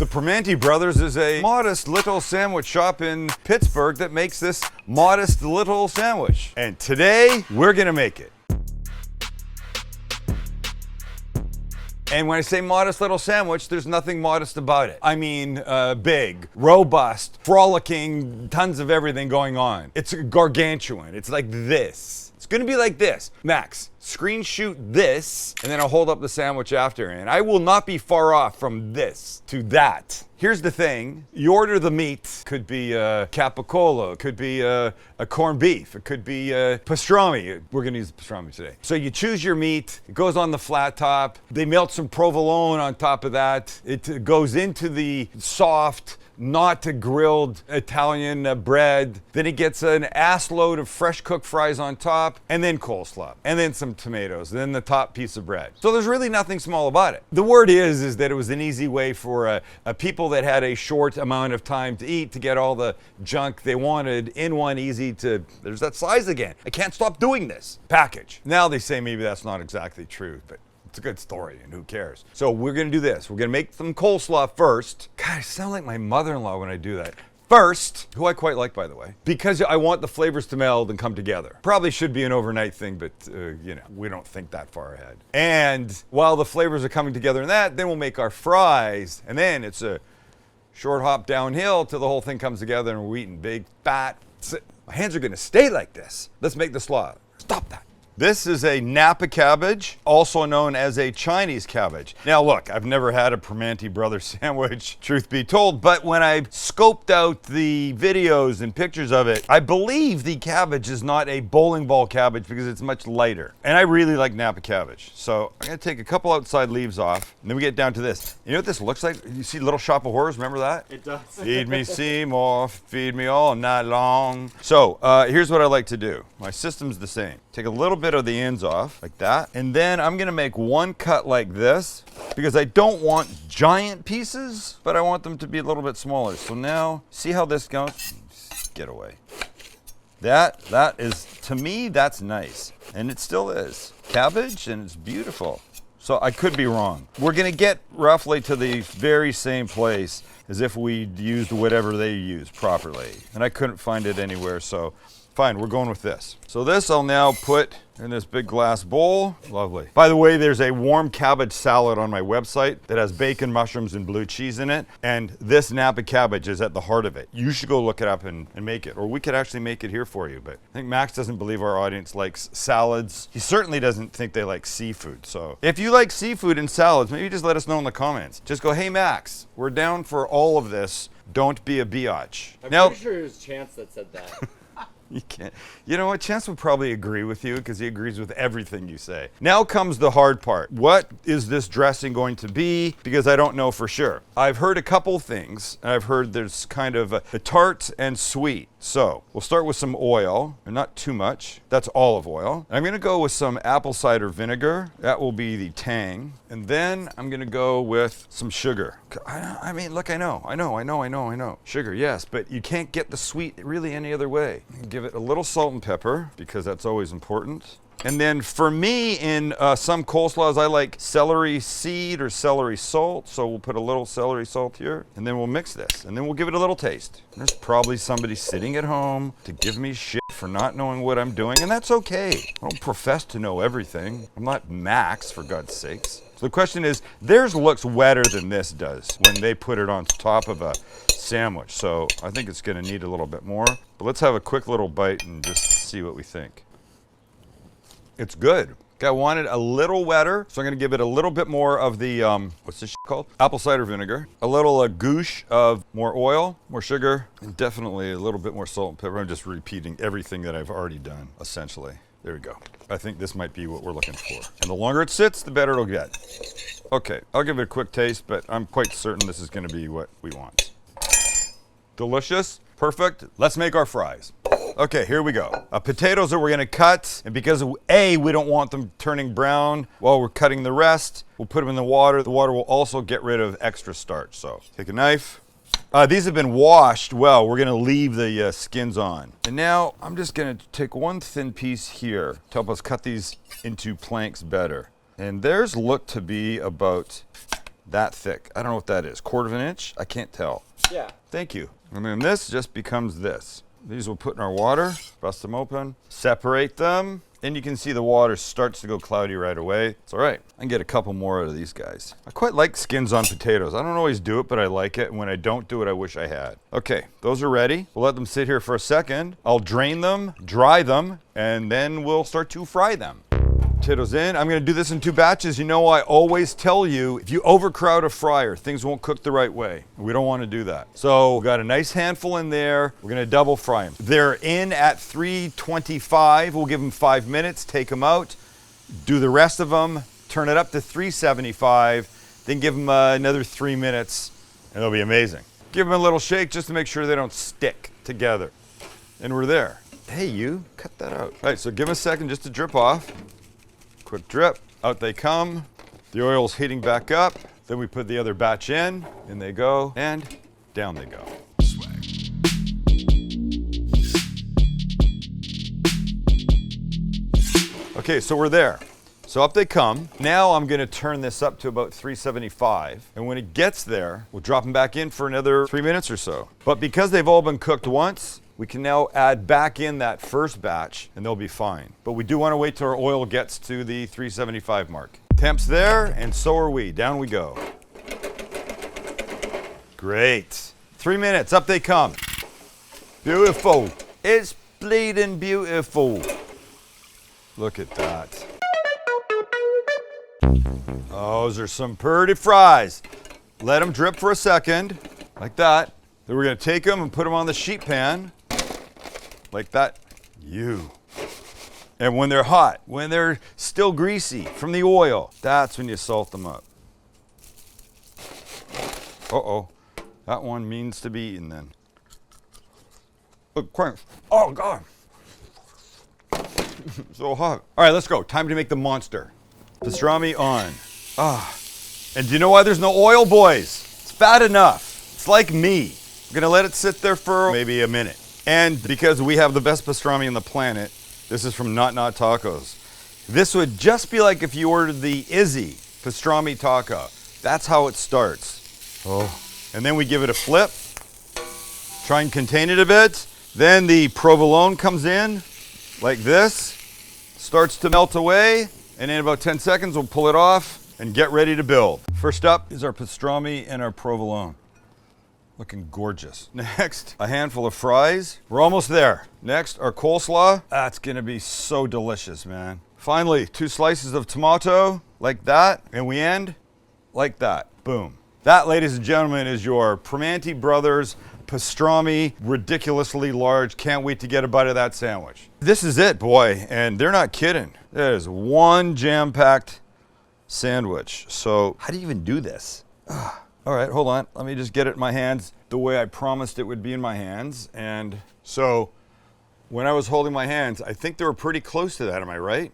The Primanti Brothers is a modest little sandwich shop in Pittsburgh that makes this modest little sandwich. And today, we're gonna make it. And when I say modest little sandwich, there's nothing modest about it. I mean, big, robust, frolicking, tons of everything going on. It's gargantuan. It's like this. It's gonna be like this. Max, screen shoot this, and then I'll hold up the sandwich after. And I will not be far off from this to that. Here's the thing. You order the meat. Could be a capicola. It could be a corned beef. It could be pastrami. We're gonna use pastrami today. So you choose your meat. It goes on the flat top. They melt some provolone on top of that. It goes into the soft, not grilled Italian bread. Then it gets an ass load of fresh cooked fries on top, and then coleslaw, and then some tomatoes, and then the top piece of bread. So there's really nothing small about it. The word is that it was an easy way for people that had a short amount of time to eat to get all the junk they wanted in one easy to, there's that size again. I can't stop doing this. Package. Now they say maybe that's not exactly true, but it's a good story, and who cares? So we're gonna do this. We're gonna make some coleslaw first. God, I sound like my mother-in-law when I do that. First, who I quite like, by the way, because I want the flavors to meld and come together. Probably should be an overnight thing, but you know, we don't think that far ahead. And while the flavors are coming together in that, then we'll make our fries, and then it's a short hop downhill till the whole thing comes together and we're eating big, fat. My hands are gonna stay like this. Let's make the slaw. Stop that. This is a Napa cabbage, also known as a Chinese cabbage. Now look, I've never had a Primanti Brothers sandwich, truth be told, but when I scoped out the videos and pictures of it, I believe the cabbage is not a bowling ball cabbage because it's much lighter. And I really like Napa cabbage. So I'm gonna take a couple outside leaves off, and then we get down to this. You know what this looks like? You see Little Shop of Horrors, remember that? It does. Feed me Seymour, feed me all night long. So here's what I like to do. My system's the same. Take a little bit of the ends off, like that. And then I'm gonna make one cut like this, because I don't want giant pieces, but I want them to be a little bit smaller. So now, see how this goes? Get away. That is, to me, that's nice. And it still is. Cabbage, and it's beautiful. So I could be wrong. We're gonna get roughly to the very same place as if we used whatever they used properly. And I couldn't find it anywhere, so fine, we're going with this. So this I'll now put in this big glass bowl. Lovely. By the way, there's a warm cabbage salad on my website that has bacon, mushrooms, and blue cheese in it. And this Napa cabbage is at the heart of it. You should go look it up and make it. Or we could actually make it here for you. But I think Max doesn't believe our audience likes salads. He certainly doesn't think they like seafood. So if you like seafood and salads, maybe just let us know in the comments. Just go, hey Max, we're down for all of this. Don't be a biatch. I'm now, pretty sure it was Chance that said that. You can't. You know what? Chance would probably agree with you because he agrees with everything you say. Now comes the hard part. What is this dressing going to be? Because I don't know for sure. I've heard a couple things. I've heard there's kind of a tart and sweet. So we'll start with some oil, and not too much. That's olive oil. I'm going to go with some apple cider vinegar. That will be the tang. And then I'm going to go with some sugar. I mean, look, I know. Sugar, yes, but you can't get the sweet really any other way. Give it a little salt and pepper because that's always important. And then for me, in some coleslaws, I like celery seed or celery salt. So we'll put a little celery salt here, and then we'll mix this, and then we'll give it a little taste. There's probably somebody sitting at home to give me shit for not knowing what I'm doing, and that's okay. I don't profess to know everything. I'm not Max, for God's sakes. So the question is, theirs looks wetter than this does when they put it on top of a sandwich. So I think it's gonna need a little bit more. But let's have a quick little bite and just see what we think. It's good. Okay, I want it a little wetter, so I'm gonna give it a little bit more of the, what's this shit called? Apple cider vinegar. A little goosh of more oil, more sugar, and definitely a little bit more salt and pepper. I'm just repeating everything that I've already done, essentially. There we go. I think this might be what we're looking for. And the longer it sits, the better it'll get. Okay, I'll give it a quick taste, but I'm quite certain this is gonna be what we want. Delicious, perfect. Let's make our fries. Okay, here we go. Potatoes that we're gonna cut, and because A, we don't want them turning brown while we're cutting the rest, we'll put them in the water. The water will also get rid of extra starch. So take a knife. These have been washed well. We're gonna leave the skins on. And now I'm just gonna take one thin piece here to help us cut these into planks better. And theirs look to be about that thick. I don't know what that is. 1/4 inch? I can't tell. Yeah. Thank you. And then this just becomes this. These we'll put in our water, bust them open, separate them, and you can see the water starts to go cloudy right away. It's all right. I can get a couple more out of these guys. I quite like skins on potatoes. I don't always do it, but I like it. And when I don't do it, I wish I had. Okay, those are ready. We'll let them sit here for a second. I'll drain them, dry them, and then we'll start to fry them. Potatoes in. I'm gonna do this in 2 batches. You know, I always tell you, if you overcrowd a fryer, things won't cook the right way. We don't wanna do that. So we've got a nice handful in there. We're gonna double fry them. They're in at 325. We'll give them 5 minutes, take them out, do the rest of them, turn it up to 375, then give them another 3 minutes, and they'll be amazing. Give them a little shake just to make sure they don't stick together. And we're there. Hey, you, cut that out. All right, so give them a second just to drip off. Quick drip, out they come. The oil's heating back up. Then we put the other batch in they go, and down they go. Swag. Okay, so we're there. So up they come. Now I'm gonna turn this up to about 375. And when it gets there, we'll drop them back in for another 3 minutes or so. But because they've all been cooked once, we can now add back in that first batch and they'll be fine. But we do want to wait till our oil gets to the 375 mark. Temp's there and so are we. Down we go. Great. 3 minutes, up they come. Beautiful. It's bleeding beautiful. Look at that. Those are some pretty fries. Let them drip for a second, like that. Then we're gonna take them and put them on the sheet pan. Like that. And when they're hot, when they're still greasy from the oil, that's when you salt them up. Uh-oh. That one means to be eaten then. Look, crunch. Oh, God. So hot. All right, let's go. Time to make the monster. Pastrami on. And do you know why there's no oil, boys? It's fat enough. It's like me. I'm gonna let it sit there for maybe a minute. And because we have the best pastrami on the planet, this is from Not Tacos. This would just be like if you ordered the Izzy pastrami taco. That's how it starts. Oh. And then we give it a flip. Try and contain it a bit. Then the provolone comes in like this. Starts to melt away. And in about 10 seconds, we'll pull it off and get ready to build. First up is our pastrami and our provolone. Looking gorgeous. Next, a handful of fries. We're almost there. Next, our coleslaw. That's gonna be so delicious, man. Finally, 2 slices of tomato, like that. And we end like that. Boom. That, ladies and gentlemen, is your Primanti Brothers pastrami, ridiculously large. Can't wait to get a bite of that sandwich. This is it, boy, and they're not kidding. That is one jam-packed sandwich. So, how do you even do this? All right, hold on. Let me just get it in my hands the way I promised it would be in my hands. And so when I was holding my hands, I think they were pretty close to that. Am I right?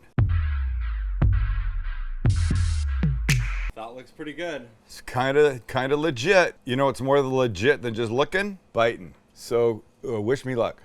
That looks pretty good. It's kind of legit. You know, it's more legit than just looking, biting. So wish me luck.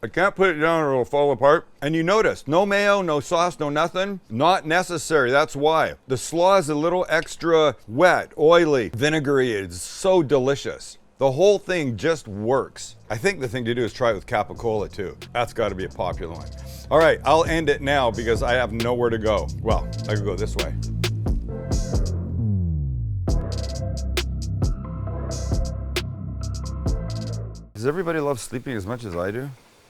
I can't put it down or it'll fall apart. And you notice, no mayo, no sauce, no nothing. Not necessary, that's why. The slaw is a little extra wet, oily, vinegary. It's so delicious. The whole thing just works. I think the thing to do is try it with capicola too. That's gotta be a popular one. All right, I'll end it now because I have nowhere to go. Well, I could go this way. Does everybody love sleeping as much as I do?